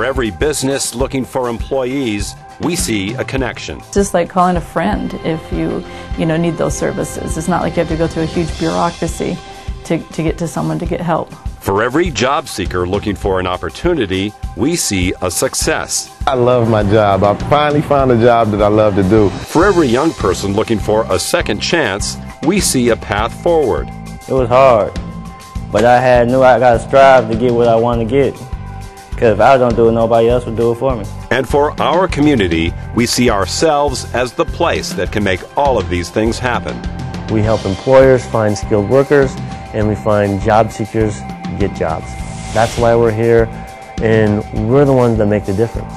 For every business looking for employees, we see a connection. Just like calling a friend if you need those services. It's not like you have to go through a huge bureaucracy to get to someone to get help. For every job seeker looking for an opportunity, we see a success. I love my job. I finally found a job that I love to do. For every young person looking for a second chance, we see a path forward. It was hard, but I knew I got to strive to get what I want to get. Because if I don't do it, nobody else will do it for me. And for our community, we see ourselves as the place that can make all of these things happen. We help employers find skilled workers, and we find job seekers get jobs. That's why we're here, and we're the ones that make the difference.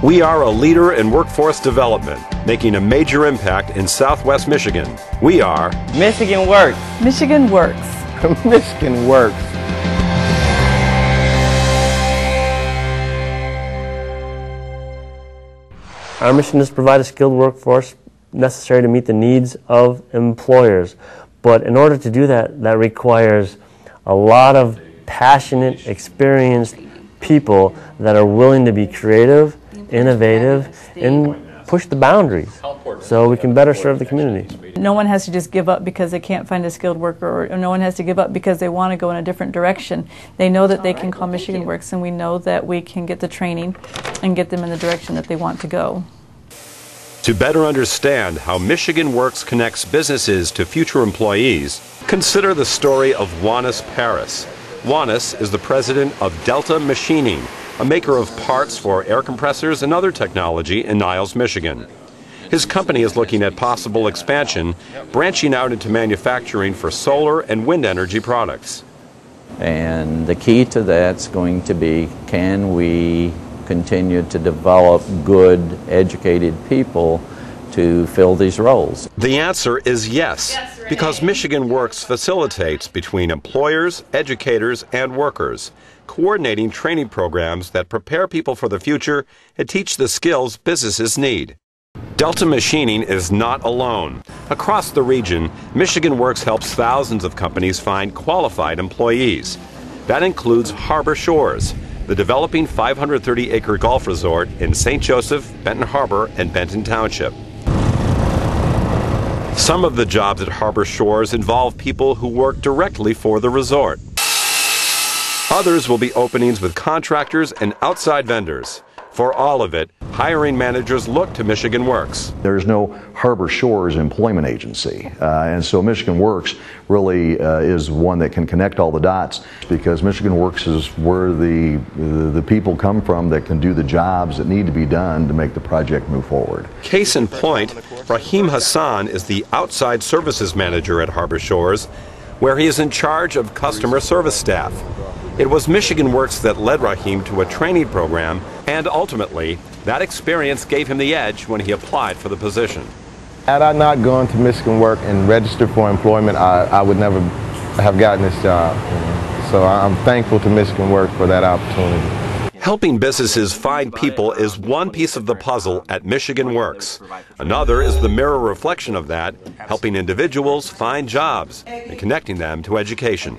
We are a leader in workforce development, making a major impact in Southwest Michigan. We are Michigan Works. Michigan Works. Michigan Works. Our mission is to provide a skilled workforce necessary to meet the needs of employers. But in order to do that, that requires a lot of passionate, experienced people that are willing to be creative, innovative, and push the boundaries so we can better serve the community. No one has to just give up because they can't find a skilled worker, or no one has to give up because they want to go in a different direction. They know that they can call Michigan Works, and we know that we can get the training and get them in the direction that they want to go. To better understand how Michigan Works connects businesses to future employees, consider the story of Juanis Paris. Juanis is the president of Delta Machining, a maker of parts for air compressors and other technology in Niles, Michigan. His company is looking at possible expansion, branching out into manufacturing for solar and wind energy products. And the key to that's going to be, can we continue to develop good, educated people to fill these roles? The answer is yes, because Michigan Works facilitates between employers, educators, and workers, coordinating training programs that prepare people for the future and teach the skills businesses need. Delta Machining is not alone. Across the region, Michigan Works helps thousands of companies find qualified employees. That includes Harbor Shores, the developing 530-acre golf resort in St. Joseph, Benton Harbor, and Benton Township. Some of the jobs at Harbor Shores involve people who work directly for the resort. Others will be openings with contractors and outside vendors. For all of it, hiring managers look to Michigan Works. There's no Harbor Shores employment agency, and so Michigan Works really is one that can connect all the dots, because Michigan Works is where the people come from that can do the jobs that need to be done to make the project move forward. Case in point, Rahim Hassan is the outside services manager at Harbor Shores, where he is in charge of customer service staff. It was Michigan Works that led Rahim to a training program, and ultimately, that experience gave him the edge when he applied for the position. Had I not gone to Michigan Works and registered for employment, I would never have gotten this job. So I'm thankful to Michigan Works for that opportunity. Helping businesses find people is one piece of the puzzle at Michigan Works. Another is the mirror reflection of that, helping individuals find jobs and connecting them to education.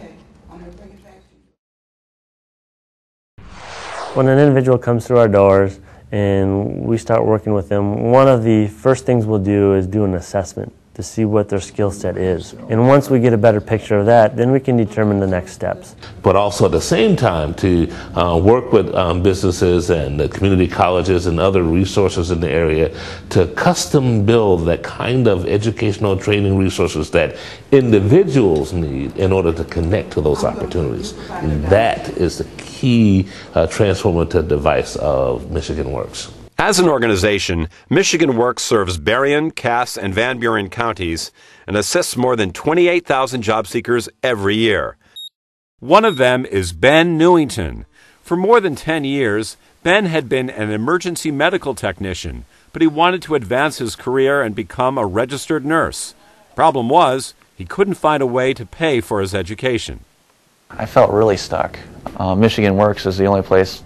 When an individual comes through our doors and we start working with them, one of the first things we'll do is do an assessment to see what their skill set is. And once we get a better picture of that, then we can determine the next steps. But also at the same time to work with businesses and the community colleges and other resources in the area to custom build that kind of educational training resources that individuals need in order to connect to those opportunities. And that is the key transformative device of Michigan Works. As an organization, Michigan Works serves Berrien, Cass, and Van Buren counties and assists more than 28,000 job seekers every year. One of them is Ben Newington. For more than 10 years, Ben had been an emergency medical technician, but he wanted to advance his career and become a registered nurse. Problem was, he couldn't find a way to pay for his education. I felt really stuck. Michigan Works is the only place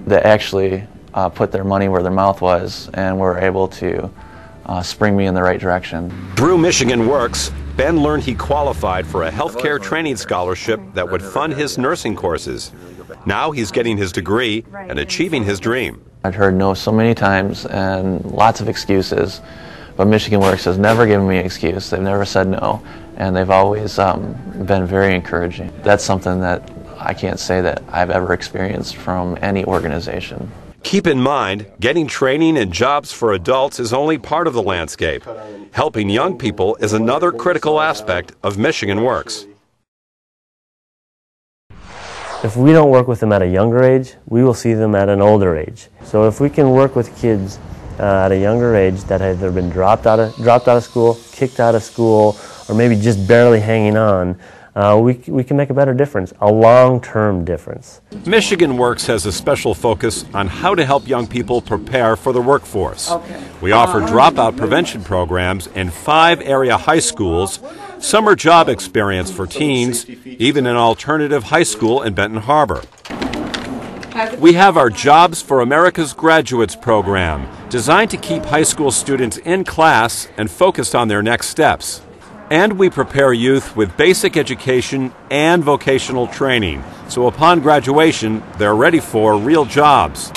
that actually put their money where their mouth was and were able to spring me in the right direction. Through Michigan Works, Ben learned he qualified for a healthcare training scholarship that would fund his nursing courses. Now he's getting his degree and achieving his dream. I've heard no so many times and lots of excuses, but Michigan Works has never given me an excuse. They've never said no, and they've always been very encouraging. That's something that I can't say that I've ever experienced from any organization. Keep in mind, getting training and jobs for adults is only part of the landscape. Helping young people is another critical aspect of Michigan Works. If we don't work with them at a younger age, we will see them at an older age. So if we can work with kids at a younger age that have either been dropped out of school, kicked out of school, or maybe just barely hanging on, we can make a better difference, a long-term difference. Michigan Works has a special focus on how to help young people prepare for the workforce. We offer dropout prevention programs in 5 area high schools, summer job experience for teens, even an alternative high school in Benton Harbor. We have our Jobs for America's Graduates program, designed to keep high school students in class and focused on their next steps. And we prepare youth with basic education and vocational training, so upon graduation, they're ready for real jobs.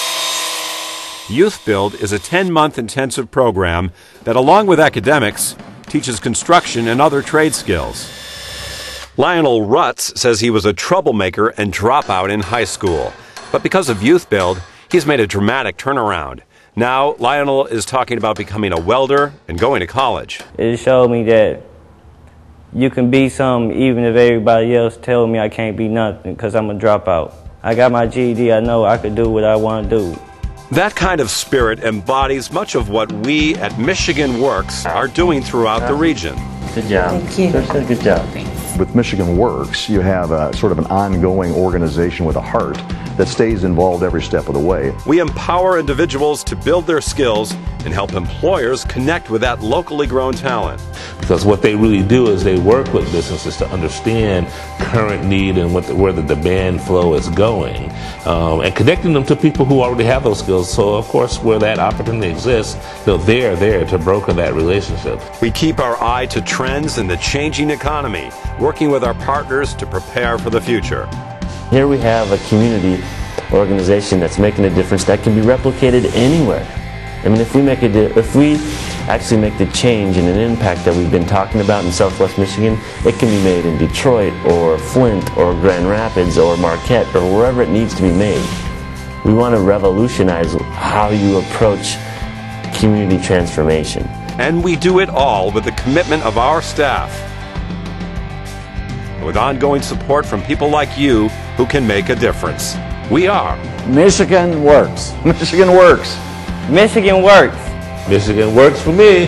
Youth Build is a 10-month intensive program that, along with academics, teaches construction and other trade skills. Lionel Rutz says he was a troublemaker and dropout in high school, but because of Youth Build, he's made a dramatic turnaround. Now, Lionel is talking about becoming a welder and going to college. It showed me that you can be something even if everybody else tells me I can't be nothing because I'm a dropout. I got my GED, I know I could do what I want to do. That kind of spirit embodies much of what we at Michigan Works are doing throughout the region. Good job. Thank you. Sir said good job. With Michigan Works, you have a sort of an ongoing organization with a heart that stays involved every step of the way. We empower individuals to build their skills and help employers connect with that locally grown talent. Because what they really do is they work with businesses to understand current need and where the demand flow is going, and connecting them to people who already have those skills. So, of course, where that opportunity exists, they're there to broker that relationship. We keep our eye to trends in the changing economy, working with our partners to prepare for the future. Here we have a community organization that's making a difference that can be replicated anywhere. I mean, if we actually make the change and an impact that we've been talking about in Southwest Michigan, it can be made in Detroit or Flint or Grand Rapids or Marquette or wherever it needs to be made. We want to revolutionize how you approach community transformation. And we do it all with the commitment of our staff, with ongoing support from people like you who can make a difference. We are Michigan Works. Michigan Works. Michigan Works. Michigan Works for me.